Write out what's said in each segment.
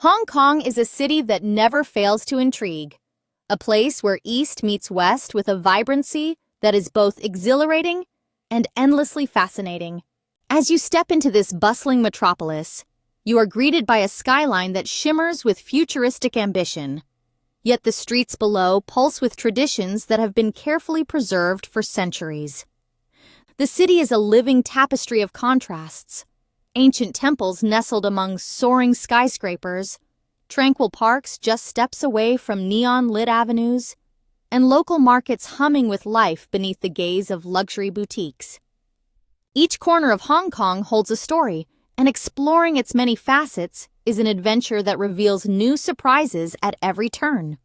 Hong Kong is a city that never fails to intrigue, a place where East meets West with a vibrancy that is both exhilarating and endlessly fascinating. As you step into this bustling metropolis, you are greeted by a skyline that shimmers with futuristic ambition. Yet the streets below pulse with traditions that have been carefully preserved for centuries. The city is a living tapestry of contrasts. Ancient temples nestled among soaring skyscrapers, tranquil parks just steps away from neon-lit avenues, and local markets humming with life beneath the gaze of luxury boutiques. Each corner of Hong Kong holds a story, and exploring its many facets is an adventure that reveals new surprises at every turn.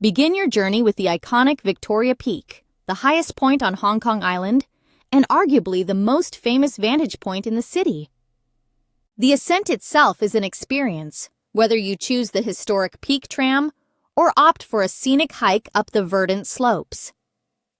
Begin your journey with the iconic Victoria Peak, the highest point on Hong Kong Island, and arguably the most famous vantage point in the city. The ascent itself is an experience, whether you choose the historic Peak Tram or opt for a scenic hike up the verdant slopes.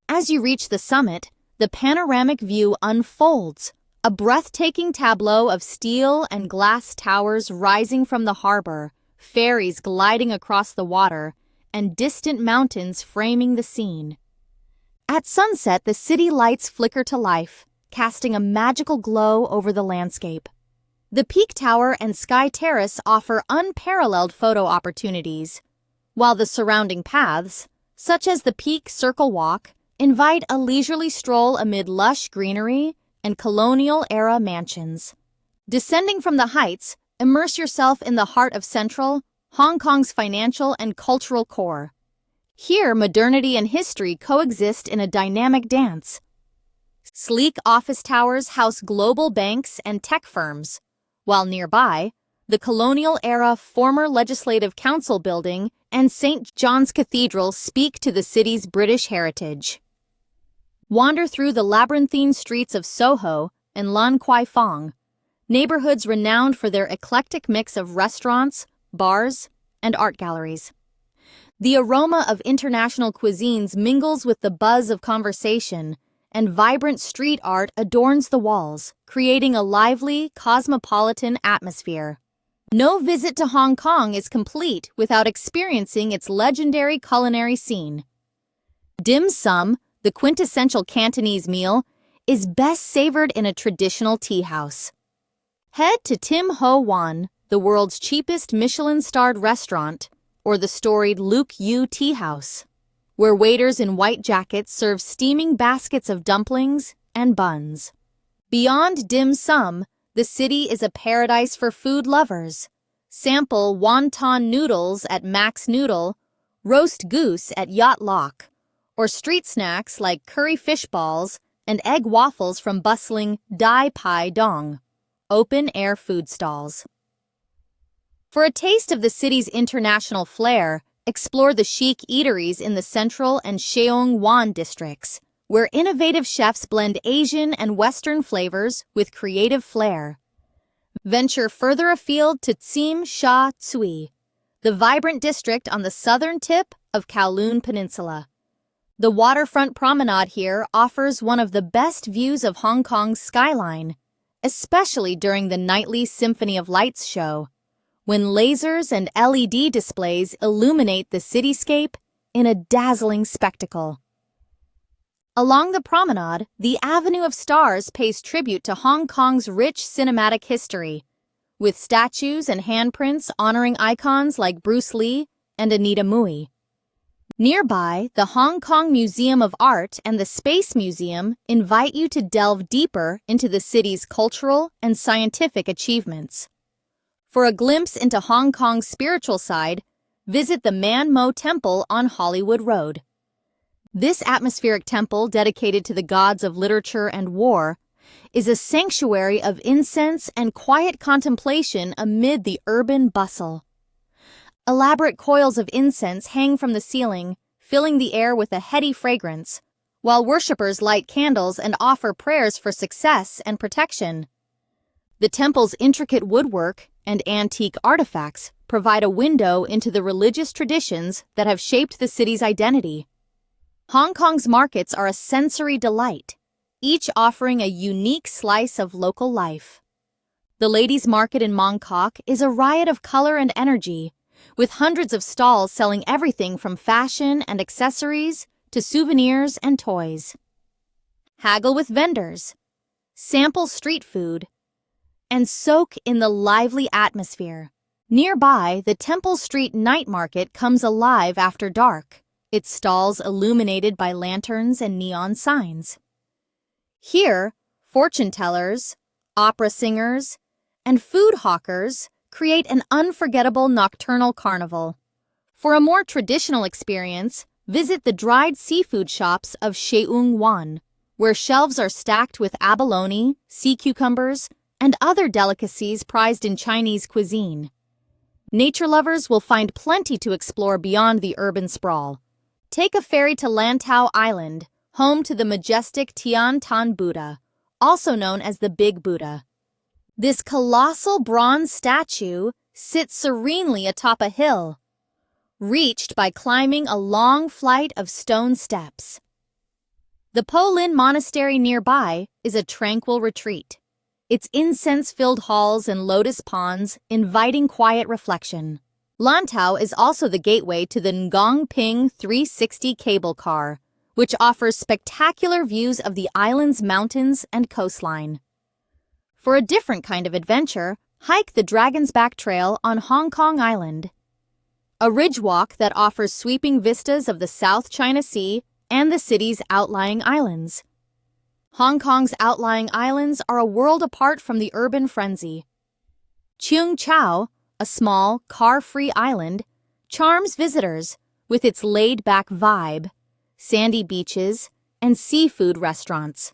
As you reach the summit, the panoramic view unfolds, a breathtaking tableau of steel and glass towers rising from the harbor, ferries gliding across the water, and distant mountains framing the scene. At sunset, the city lights flicker to life, casting a magical glow over the landscape. The Peak Tower and Sky Terrace offer unparalleled photo opportunities, while the surrounding paths, such as the Peak Circle Walk, invite a leisurely stroll amid lush greenery and colonial-era mansions. Descending from the heights, immerse yourself in the heart of Central, Hong Kong's financial and cultural core. Here, modernity and history coexist in a dynamic dance. Sleek office towers house global banks and tech firms, while nearby, the colonial-era former Legislative Council building and St. John's Cathedral speak to the city's British heritage. Wander through the labyrinthine streets of Soho and Lan Kwai Fong, neighborhoods renowned for their eclectic mix of restaurants, bars, and art galleries. The aroma of international cuisines mingles with the buzz of conversation, and vibrant street art adorns the walls, creating a lively, cosmopolitan atmosphere. No visit to Hong Kong is complete without experiencing its legendary culinary scene. Dim sum, the quintessential Cantonese meal, is best savored in a traditional tea house. Head to Tim Ho Wan, the world's cheapest Michelin-starred restaurant, or the storied Luke Yu Tea House, where waiters in white jackets serve steaming baskets of dumplings and buns. Beyond dim sum, the city is a paradise for food lovers. Sample wonton noodles at Max Noodle, roast goose at Yacht Lock, or street snacks like curry fish balls and egg waffles from bustling Dai Pai Dong, open-air food stalls. For a taste of the city's international flair, explore the chic eateries in the Central and Sheung Wan districts, where innovative chefs blend Asian and Western flavors with creative flair. Venture further afield to Tsim Sha Tsui, the vibrant district on the southern tip of Kowloon Peninsula. The waterfront promenade here offers one of the best views of Hong Kong's skyline, especially during the nightly Symphony of Lights show, when lasers and LED displays illuminate the cityscape in a dazzling spectacle. Along the promenade, the Avenue of Stars pays tribute to Hong Kong's rich cinematic history, with statues and handprints honoring icons like Bruce Lee and Anita Mui. Nearby, the Hong Kong Museum of Art and the Space Museum invite you to delve deeper into the city's cultural and scientific achievements. For a glimpse into Hong Kong's spiritual side, visit the Man Mo Temple on Hollywood Road. This atmospheric temple, dedicated to the gods of literature and war, is a sanctuary of incense and quiet contemplation amid the urban bustle. Elaborate coils of incense hang from the ceiling, filling the air with a heady fragrance, while worshippers light candles and offer prayers for success and protection. The temple's intricate woodwork and antique artifacts provide a window into the religious traditions that have shaped the city's identity. Hong Kong's markets are a sensory delight, each offering a unique slice of local life. The ladies' market in Mongkok is a riot of color and energy, with hundreds of stalls selling everything from fashion and accessories to souvenirs and toys. Haggle with vendors, sample street food, and soak in the lively atmosphere. Nearby, the Temple Street night market comes alive after dark, its stalls illuminated by lanterns and neon signs. Here, fortune tellers, opera singers, and food hawkers create an unforgettable nocturnal carnival. For a more traditional experience, visit the dried seafood shops of Sheung Wan, where shelves are stacked with abalone, sea cucumbers, and other delicacies prized in Chinese cuisine. Nature lovers will find plenty to explore beyond the urban sprawl. Take a ferry to Lantau Island, home to the majestic Tian Tan Buddha, also known as the Big Buddha. This colossal bronze statue sits serenely atop a hill, reached by climbing a long flight of stone steps. The Po Lin Monastery nearby is a tranquil retreat, its incense-filled halls and lotus ponds inviting quiet reflection. Lantau is also the gateway to the Ngong Ping 360 cable car, which offers spectacular views of the island's mountains and coastline. For a different kind of adventure, hike the Dragon's Back Trail on Hongkong Island, a ridge walk that offers sweeping vistas of the South China Sea and the city's outlying islands. Hong Kong's outlying islands are a world apart from the urban frenzy. Cheung Chau, a small, car-free island, charms visitors with its laid-back vibe, sandy beaches, and seafood restaurants.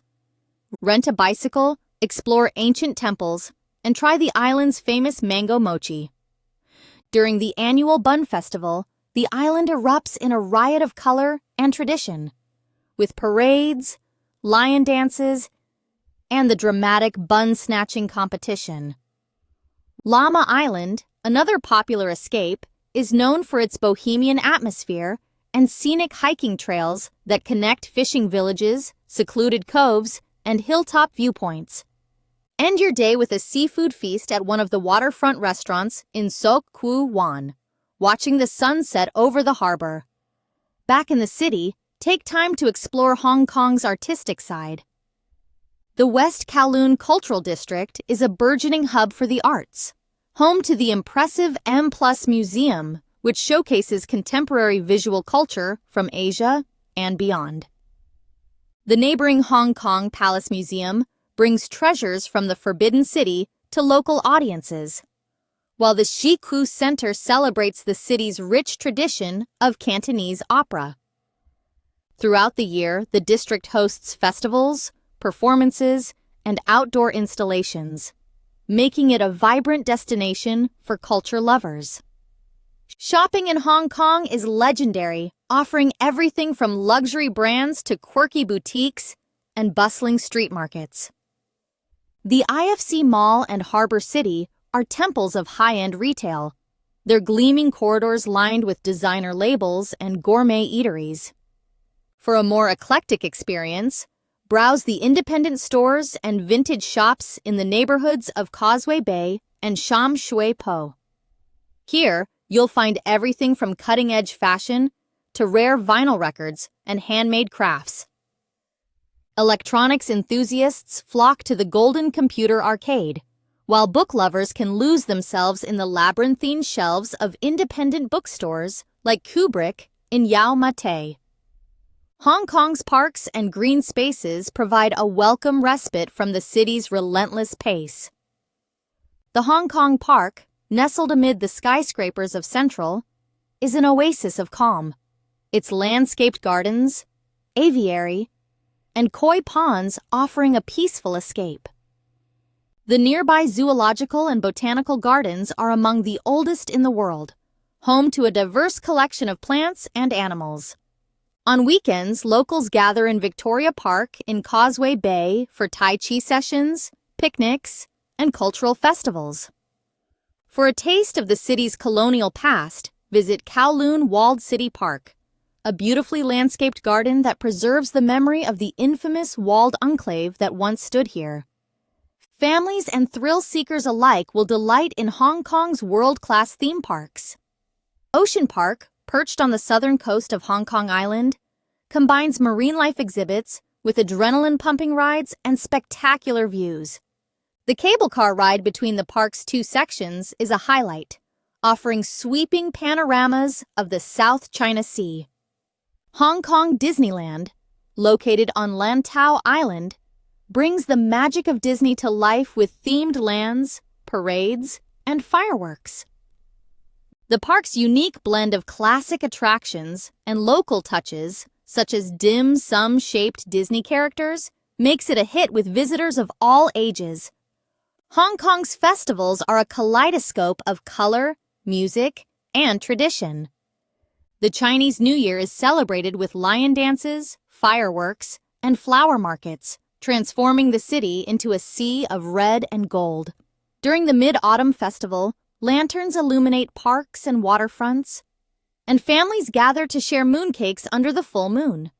Rent a bicycle, explore ancient temples, and try the island's famous mango mochi. During the annual Bun Festival, the island erupts in a riot of color and tradition, with parades, lion dances, and the dramatic bun-snatching competition. Lama Island, another popular escape, is known for its bohemian atmosphere and scenic hiking trails that connect fishing villages, secluded coves, and hilltop viewpoints. End your day with a seafood feast at one of the waterfront restaurants in Sok Kwu Wan, watching the sunset over the harbor. Back in the city, take time to explore Hong Kong's artistic side. The West Kowloon Cultural District is a burgeoning hub for the arts, home to the impressive M+ Museum, which showcases contemporary visual culture from Asia and beyond. The neighboring Hong Kong Palace Museum brings treasures from the Forbidden City to local audiences, while the Shi Ku Center celebrates the city's rich tradition of Cantonese opera. Throughout the year, the district hosts festivals, performances, and outdoor installations, making it a vibrant destination for culture lovers. Shopping in Hong Kong is legendary, offering everything from luxury brands to quirky boutiques and bustling street markets. The IFC Mall and Harbor City are temples of high-end retail, their gleaming corridors lined with designer labels and gourmet eateries. For a more eclectic experience, browse the independent stores and vintage shops in the neighborhoods of Causeway Bay and Sham Shui Po. Here, you'll find everything from cutting-edge fashion to rare vinyl records and handmade crafts. Electronics enthusiasts flock to the Golden Computer Arcade, while book lovers can lose themselves in the labyrinthine shelves of independent bookstores like Kubrick in Yau Ma Tei. Hong Kong's parks and green spaces provide a welcome respite from the city's relentless pace. The Hong Kong Park, nestled amid the skyscrapers of Central, is an oasis of calm. Its landscaped gardens, aviary, and koi ponds offering a peaceful escape. The nearby zoological and botanical gardens are among the oldest in the world, home to a diverse collection of plants and animals. On weekends, locals gather in Victoria Park in Causeway Bay for Tai Chi sessions, picnics, and cultural festivals. For a taste of the city's colonial past, visit Kowloon Walled City Park, a beautifully landscaped garden that preserves the memory of the infamous walled enclave that once stood here. Families and thrill seekers alike will delight in Hong Kong's world-class theme parks. Ocean Park, perched on the southern coast of Hong Kong Island, combines marine life exhibits with adrenaline-pumping rides and spectacular views. The cable car ride between the park's two sections is a highlight, offering sweeping panoramas of the South China Sea. Hong Kong Disneyland, located on Lantau Island, brings the magic of Disney to life with themed lands, parades, and fireworks. The park's unique blend of classic attractions and local touches, such as dim sum-shaped Disney characters, makes it a hit with visitors of all ages. Hong Kong's festivals are a kaleidoscope of color, music, and tradition. The Chinese New Year is celebrated with lion dances, fireworks, and flower markets, transforming the city into a sea of red and gold. During the Mid-Autumn Festival, lanterns illuminate parks and waterfronts, and families gather to share mooncakes under the full moon.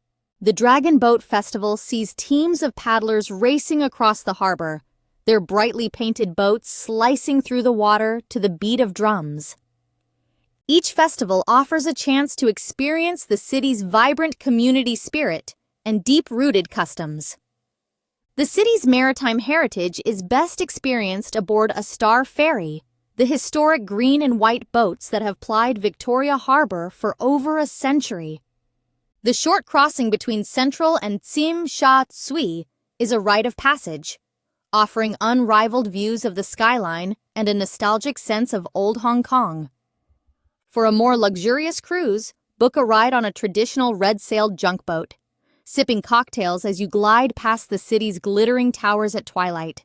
The Dragon Boat Festival sees teams of paddlers racing across the harbor, their brightly painted boats slicing through the water to the beat of drums. Each festival offers a chance to experience the city's vibrant community spirit and deep-rooted customs. The city's maritime heritage is best experienced aboard a Star Ferry, the historic green and white boats that have plied Victoria Harbor for over a century. The short crossing between Central and Tsim Sha Tsui is a rite of passage, offering unrivaled views of the skyline and a nostalgic sense of old Hong Kong. For a more luxurious cruise, book a ride on a traditional red-sailed junk boat, sipping cocktails as you glide past the city's glittering towers at twilight.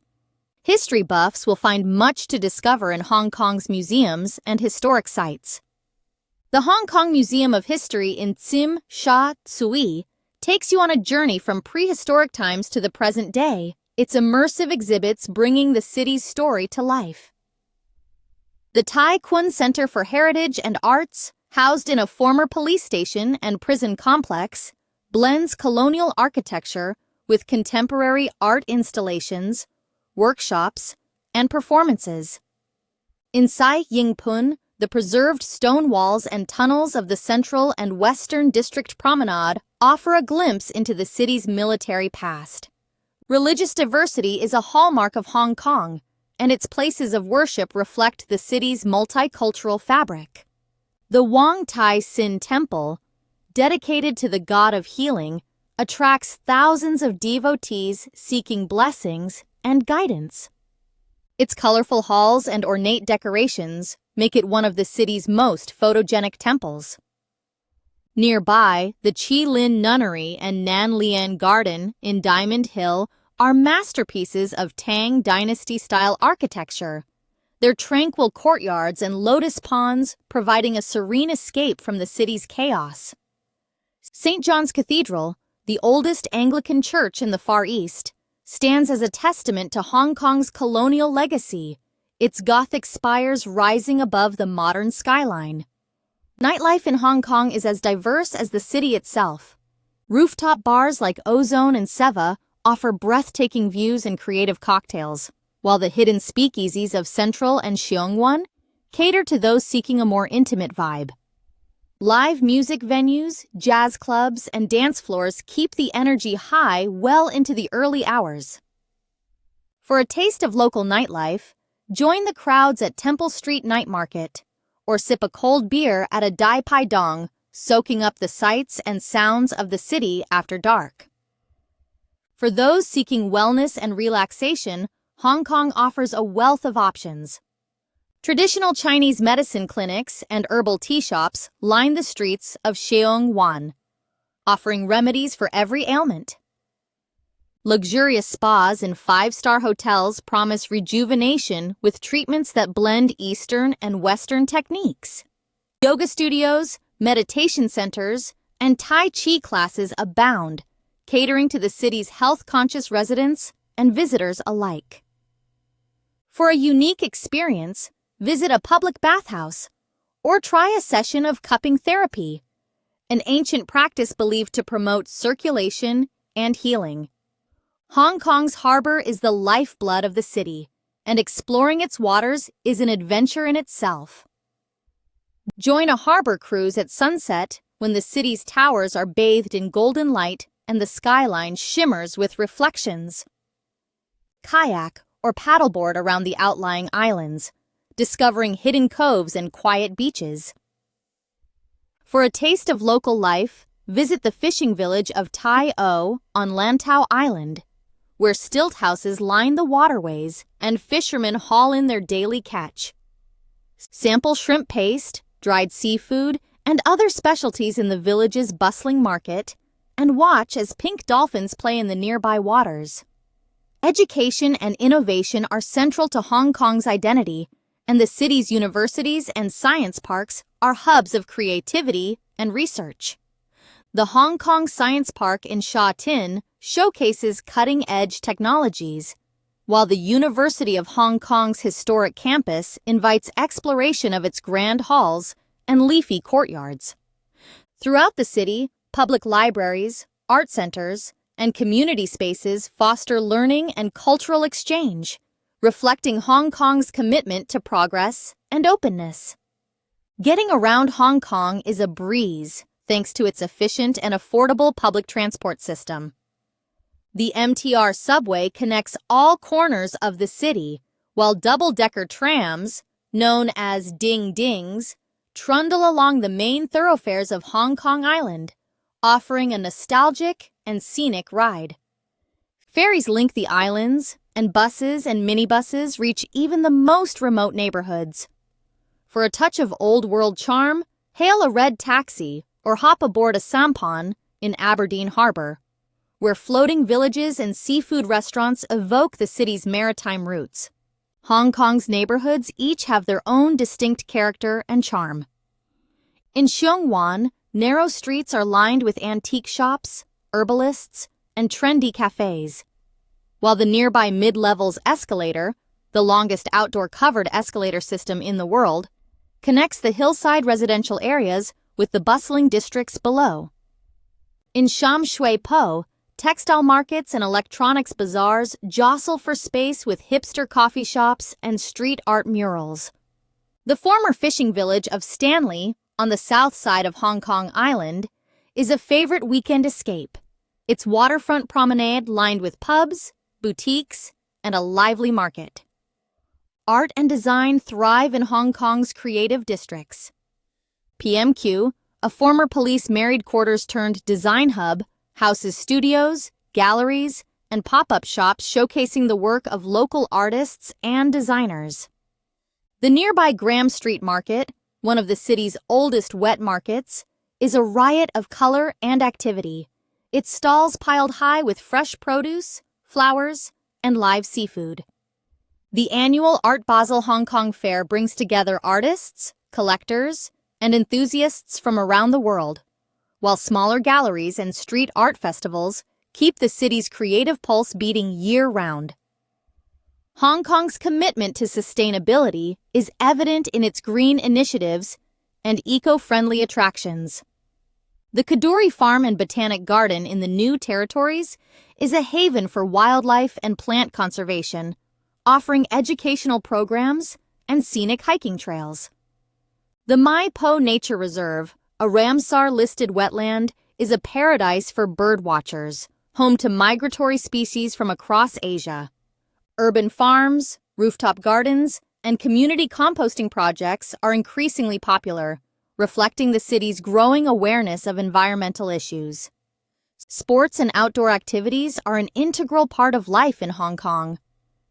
History buffs will find much to discover in Hong Kong's museums and historic sites. The Hong Kong Museum of History in Tsim Sha Tsui takes you on a journey from prehistoric times to the present day, its immersive exhibits bringing the city's story to life. The Tai Kwun Center for Heritage and Arts, housed in a former police station and prison complex, blends colonial architecture with contemporary art installations, workshops, and performances. In Sai Ying Pun, the preserved stone walls and tunnels of the Central and Western District Promenade offer a glimpse into the city's military past. Religious diversity is a hallmark of Hong Kong, and its places of worship reflect the city's multicultural fabric. The Wong Tai Sin Temple, dedicated to the god of healing, attracts thousands of devotees seeking blessings and guidance. Its colorful halls and ornate decorations make it one of the city's most photogenic temples. Nearby, the Chi Lin Nunnery and Nan Lian Garden in Diamond Hill are masterpieces of Tang Dynasty-style architecture, their tranquil courtyards and lotus ponds providing a serene escape from the city's chaos. St. John's Cathedral, the oldest Anglican church in the Far East, stands as a testament to Hong Kong's colonial legacy, its Gothic spires rising above the modern skyline. Nightlife in Hong Kong is as diverse as the city itself. Rooftop bars like Ozone and Seva offer breathtaking views and creative cocktails, while the hidden speakeasies of Central and Sheungwan cater to those seeking a more intimate vibe. Live music venues, jazz clubs, and dance floors keep the energy high well into the early hours. For a taste of local nightlife, join the crowds at Temple Street Night Market, or sip a cold beer at a Dai Pai Dong, soaking up the sights and sounds of the city after dark. For those seeking wellness and relaxation, Hong Kong offers a wealth of options. Traditional Chinese medicine clinics and herbal tea shops line the streets of Sheungwan, offering remedies for every ailment. Luxurious spas and five-star hotels promise rejuvenation with treatments that blend Eastern and Western techniques. Yoga studios, meditation centers, and Tai Chi classes abound, catering to the city's health-conscious residents and visitors alike. For a unique experience, visit a public bathhouse or try a session of cupping therapy, an ancient practice believed to promote circulation and healing. Hong Kong's harbor is the lifeblood of the city, and exploring its waters is an adventure in itself. Join a harbor cruise at sunset when the city's towers are bathed in golden light and the skyline shimmers with reflections. Kayak or paddleboard around the outlying islands, discovering hidden coves and quiet beaches. For a taste of local life, visit the fishing village of Tai O on Lantau Island, where stilt houses line the waterways and fishermen haul in their daily catch. Sample shrimp paste, dried seafood, and other specialties in the village's bustling market, and watch as pink dolphins play in the nearby waters. Education and innovation are central to Hong Kong's identity, and the city's universities and science parks are hubs of creativity and research. The Hong Kong Science Park in Sha Tin showcases cutting-edge technologies, while the University of Hong Kong's historic campus invites exploration of its grand halls and leafy courtyards. Throughout the city, public libraries, art centers, and community spaces foster learning and cultural exchange, reflecting Hong Kong's commitment to progress and openness. Getting around Hong Kong is a breeze thanks to its efficient and affordable public transport system. The MTR subway connects all corners of the city, while double-decker trams, known as ding-dings, trundle along the main thoroughfares of Hong Kong Island, offering a nostalgic and scenic ride. Ferries link the islands, and buses and minibuses reach even the most remote neighborhoods. For a touch of old-world charm, hail a red taxi or hop aboard a sampan in Aberdeen Harbor, where floating villages and seafood restaurants evoke the city's maritime roots. Hong Kong's neighborhoods each have their own distinct character and charm. In Sheung Wan, narrow streets are lined with antique shops, herbalists, and trendy cafes, while the nearby mid-levels escalator, the longest outdoor covered escalator system in the world, connects the hillside residential areas with the bustling districts below. In Sham Shui Po, textile markets and electronics bazaars jostle for space with hipster coffee shops and street art murals. The former fishing village of Stanley, on the south side of Hong Kong Island, is a favorite weekend escape, its waterfront promenade lined with pubs, boutiques, and a lively market. Art and design thrive in Hong Kong's creative districts. PMQ, a former police married quarters turned design hub, houses studios, galleries, and pop-up shops showcasing the work of local artists and designers. The nearby Graham Street Market, one of the city's oldest wet markets, is a riot of color and activity, its stalls piled high with fresh produce, flowers, and live seafood. The annual Art Basel Hong Kong Fair brings together artists, collectors, and enthusiasts from around the world, while smaller galleries and street art festivals keep the city's creative pulse beating year-round. Hong Kong's commitment to sustainability is evident in its green initiatives and eco-friendly attractions. The Kadoorie Farm and Botanic Garden in the New Territories is a haven for wildlife and plant conservation, offering educational programs and scenic hiking trails. The Mai Po Nature Reserve, a Ramsar-listed wetland, is a paradise for bird watchers, home to migratory species from across Asia. Urban farms, rooftop gardens, and community composting projects are increasingly popular, reflecting the city's growing awareness of environmental issues. Sports and outdoor activities are an integral part of life in Hong Kong.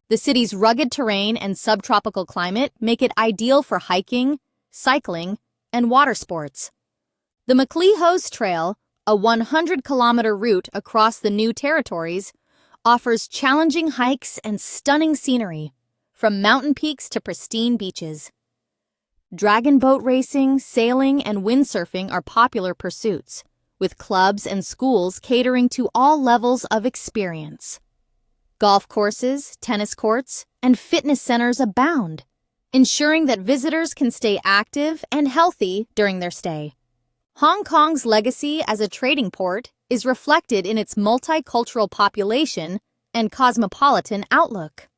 The city's rugged terrain and subtropical climate make it ideal for hiking, cycling, and water sports. The McLeod Trail, a 100-kilometer route across the New Territories, offers challenging hikes and stunning scenery, from mountain peaks to pristine beaches. Dragon boat racing, sailing, and windsurfing are popular pursuits, with clubs and schools catering to all levels of experience. Golf courses, tennis courts, and fitness centers abound, ensuring that visitors can stay active and healthy during their stay. Hong Kong's legacy as a trading port is reflected in its multicultural population and cosmopolitan outlook.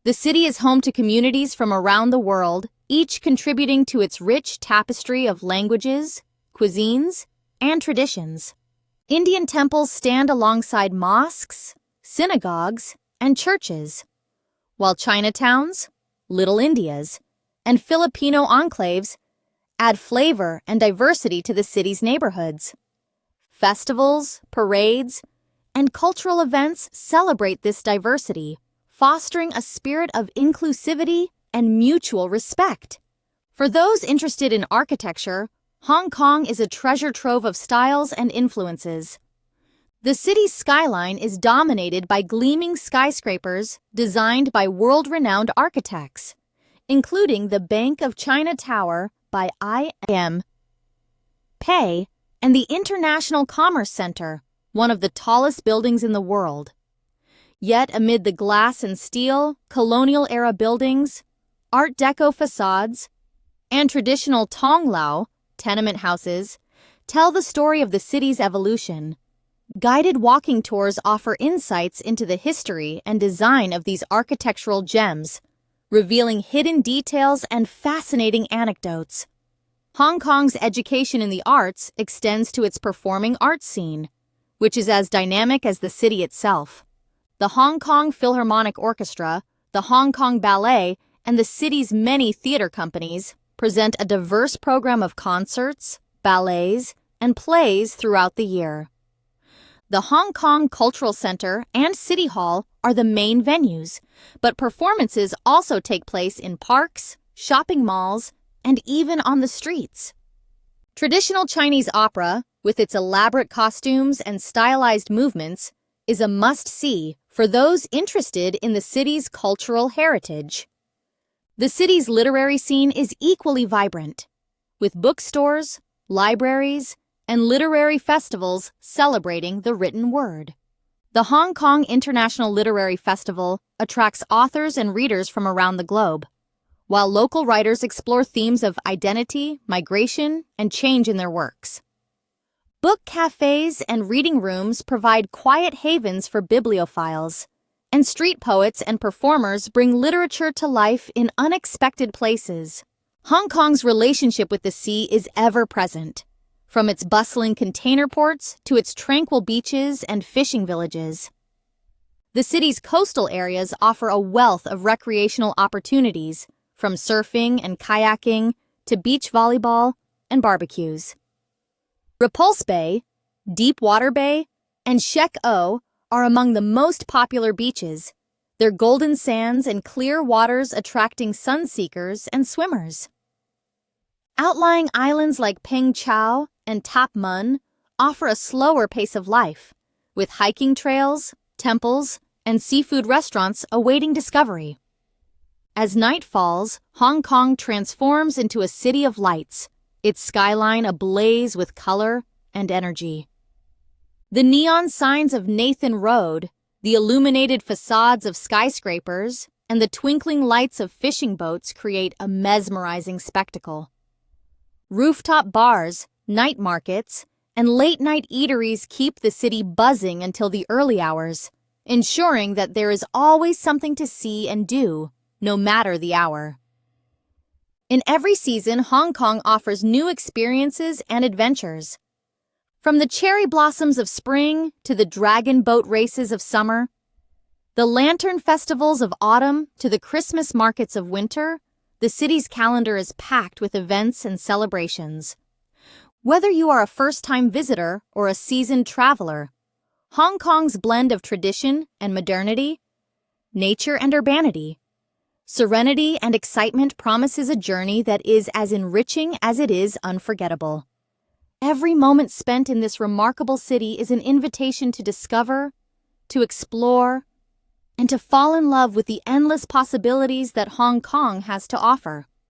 The city is home to communities from around the world, each contributing to its rich tapestry of languages, cuisines, and traditions. Indian temples stand alongside mosques, synagogues, and churches, while Chinatowns, Little Indias, and Filipino enclaves add flavor and diversity to the city's neighborhoods. Festivals, parades, and cultural events celebrate this diversity, fostering a spirit of inclusivity and mutual respect. For those interested in architecture, Hong Kong is a treasure trove of styles and influences. The city's skyline is dominated by gleaming skyscrapers designed by world-renowned architects, including the Bank of China Tower by I.M. Pei and the International Commerce Center, one of the tallest buildings in the world. Yet amid the glass and steel, colonial-era buildings, Art Deco facades, and traditional Tonglao tenement houses tell the story of the city's evolution. Guided walking tours offer insights into the history and design of these architectural gems, revealing hidden details and fascinating anecdotes. Hong Kong's education in the arts extends to its performing arts scene, which is as dynamic as the city itself. The Hong Kong Philharmonic Orchestra, the Hong Kong Ballet, and the city's many theater companies present a diverse program of concerts, ballets, and plays throughout the year. The Hong Kong Cultural Center and City Hall are the main venues, but performances also take place in parks, shopping malls, and even on the streets. Traditional Chinese opera, with its elaborate costumes and stylized movements, is a must-see for those interested in the city's cultural heritage. The city's literary scene is equally vibrant, with bookstores, libraries, and literary festivals celebrating the written word. The Hong Kong International Literary Festival attracts authors and readers from around the globe, while local writers explore themes of identity, migration, and change in their works. Book cafes and reading rooms provide quiet havens for bibliophiles, and street poets and performers bring literature to life in unexpected places. Hong Kong's relationship with the sea is ever present, from its bustling container ports to its tranquil beaches and fishing villages. The city's coastal areas offer a wealth of recreational opportunities, from surfing and kayaking to beach volleyball and barbecues. Repulse Bay, Deepwater Bay, and Shek O are among the most popular beaches, their golden sands and clear waters attracting sun-seekers and swimmers. Outlying islands like Peng Chau and Tap Mun offer a slower pace of life, with hiking trails, temples, and seafood restaurants awaiting discovery. As night falls, Hong Kong transforms into a city of lights, its skyline ablaze with color and energy. The neon signs of Nathan Road, the illuminated facades of skyscrapers, and the twinkling lights of fishing boats create a mesmerizing spectacle. Rooftop bars, night markets, and late-night eateries keep the city buzzing until the early hours, ensuring that there is always something to see and do, no matter the hour. In every season, Hong Kong offers new experiences and adventures. From the cherry blossoms of spring to the dragon boat races of summer, the lantern festivals of autumn to the Christmas markets of winter, the city's calendar is packed with events and celebrations. Whether you are a first-time visitor or a seasoned traveler, Hong Kong's blend of tradition and modernity, nature and urbanity, serenity and excitement promises a journey that is as enriching as it is unforgettable. Every moment spent in this remarkable city is an invitation to discover, to explore, and to fall in love with the endless possibilities that Hong Kong has to offer.